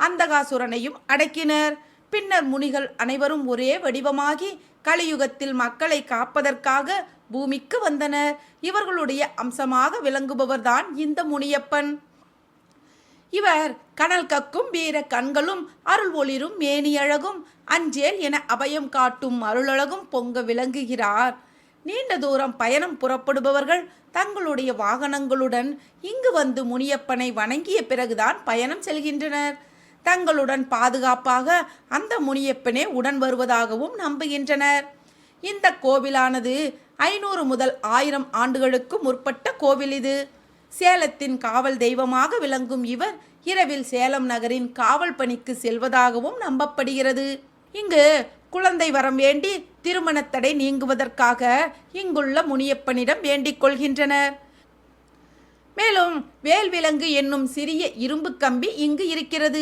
அந்தகாசுரனையும் அடக்கினர். பின்னர் முனிகள் அனைவரும் ஒரே வடிவமாகி கலியுகத்தில் மக்களை காப்பதற்காக பூமிக்கு வந்தனர். இவர்களுடைய அம்சமாக விளங்குபவர்தான் இந்த முனியப்பன். இவர் கனல் கக்கும் வீர கண்களும் அருள் ஒளிரும் மேனியழகும் அஞ்சேல் என அபயம் காட்டும் அருளழகும் பொங்க விளங்குகிறார். நீண்ட தூரம் பயணம் புறப்படுபவர்கள் தங்களுடைய வாகனங்களுடன் இங்கு வந்து முனியப்பனை வணங்கிய பிறகுதான் பயணம் செல்கின்றனர். தங்களுடன் பாதுகாப்பாக அந்த முனியப்பனே உடன் வருவதாகவும் நம்புகின்றனர். இந்த கோவிலானது 500 முதல் 1000 ஆண்டுகளுக்கு முற்பட்ட கோவில். இது சேலத்தின் காவல் தெய்வமாக விளங்கும் இவர் இரவில் சேலம் நகரின் காவல் பணிக்கு செல்வதாகவும் நம்பப்படுகிறது. இங்கு குழந்தை வரம் வேண்டி திருமண தடை நீங்குவதற்காக இங்குள்ள முனியப்பனிடம் வேண்டிக் கொள்கின்றனர். மேலும் வேல்விலங்கு என்னும் சிறிய இரும்பு கம்பி இங்கு இருக்கிறது.